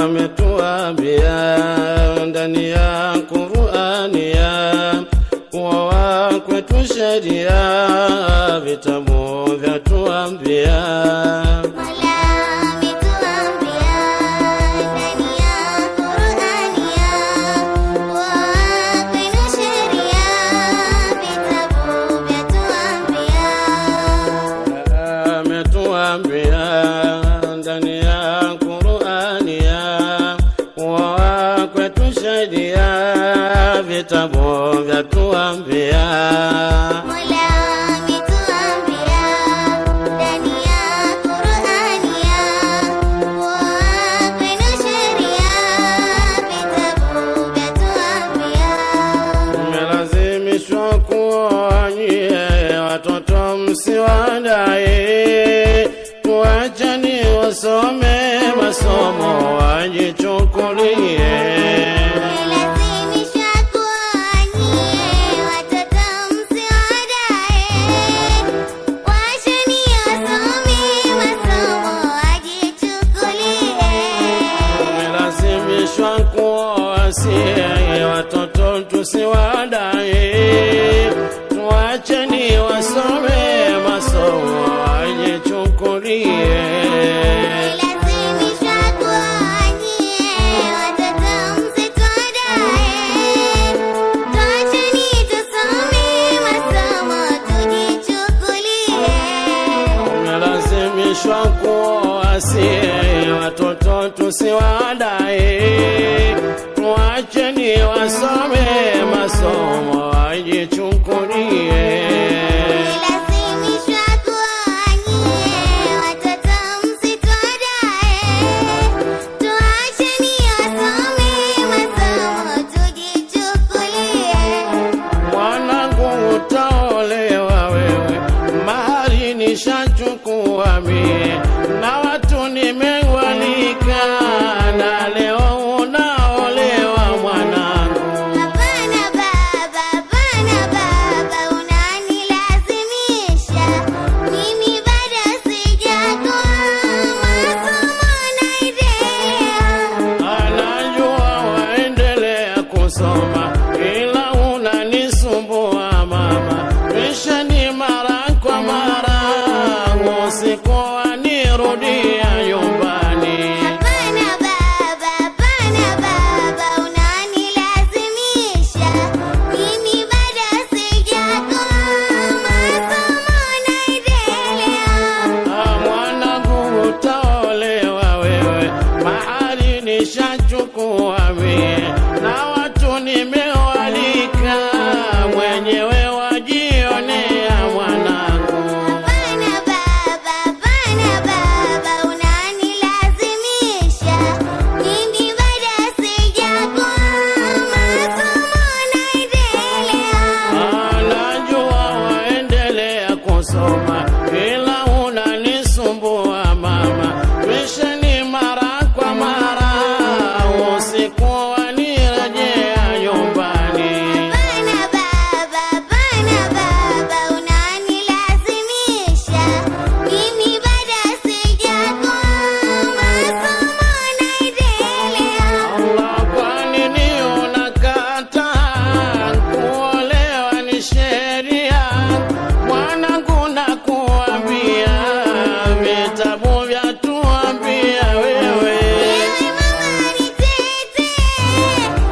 ametuambia ndani ya Qur'ani ya kuwa kwetu sheria vitabu vyatuambia ndani ya Qur'ani ya kuwa kwetu sheria vitabu vyatuambia mmelazimishwa kuoa nyie watoto msiwadae tuacheni wasome masomo wajichukulie watoto tusiwadae tuacheni wasome masomo wajichukulie watoto tusiwadae tuacheni wasome masomo wajichukulie mwanangu utaolewa wewe mahari nishachukua mie na watu nimewalika na leo unaolewa mwanangu. Hapana baba unanilazimisha mimi bado sijakoa masomo naendelea. Anajua waendelea kusoma ila unanisumbua mama kisha ni mara kwa mara usiku rudia nyumbani. Hapana baba unanilazimisha mimi bado sijakoa masomo naendelea. Mwanangu utaolewa wewe mahali nishachukua mie na watu nimewalika mwenyewe wajionea mwanangu. Ila unanisumbua mama kisha ni mara kwa mara usiku wanirejea nyumbani. Hapana baba unanilazimisha mimi bado sijakoa masomo naendelea. Allah, kwa nini unakataa kuolewa ni sheria mwanangu nakuambia vitabu vyatuambia wewe. Ewe mama nitete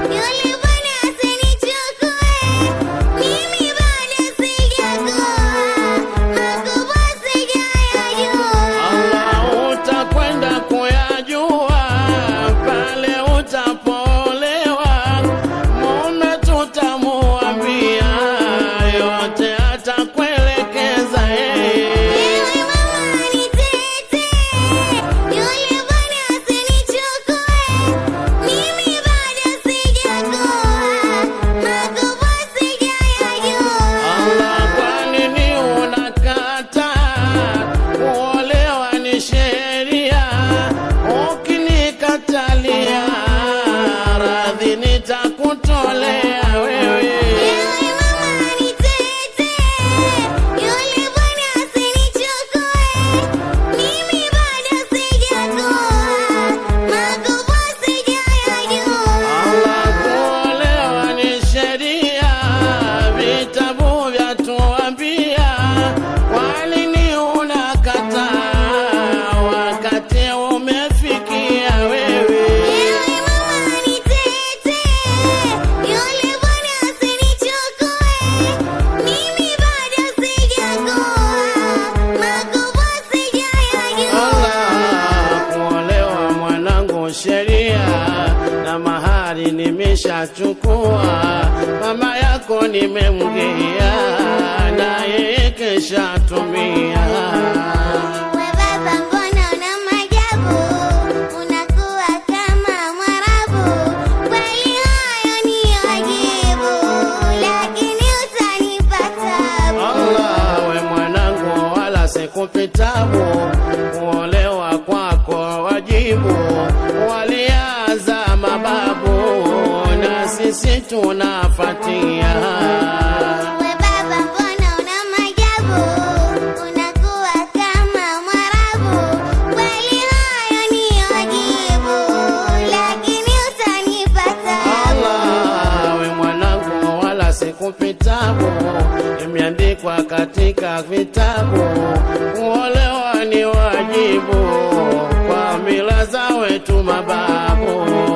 yule bwana asinichukue mimi bado sijakoa makubwa sijayajua. Allah, utakwenda kuyajua pale utapolewa mume tutamuambia yote atakuelekeza yeye. Ewe mama nitete yule bwana asinichukue mimi bado sijakoa makubwa sijayajua. Allah, kwa nini unakataa kuolewa ni sheria ukinikatalia radhi nitakutolea wewe. Ewe mama nitete yule bwana asinichukue mimi bado sijakoa makubwa mali nimeshachukua, mama yako nimemgea, na yeye keshatumia. We baba mbona una maajabu, unakuwa kama Mwarabu. Kweli hayo ni wajibu, lakini utanipa tabu. Allah, we mwanangu wala sikupitabu, kuolewa kwako wajibu, walianza mababu na sisi tunafatia. We baba mbona una maajabu, unakuwa kama Mwarabu. Kweli hayo ni wajibu, lakini utanipa tabu. Allah, we mwanangu wala sikupitabu, imeandikwa katika vitabu, kuolewa ni wajibu kwa mila za wetu mababu.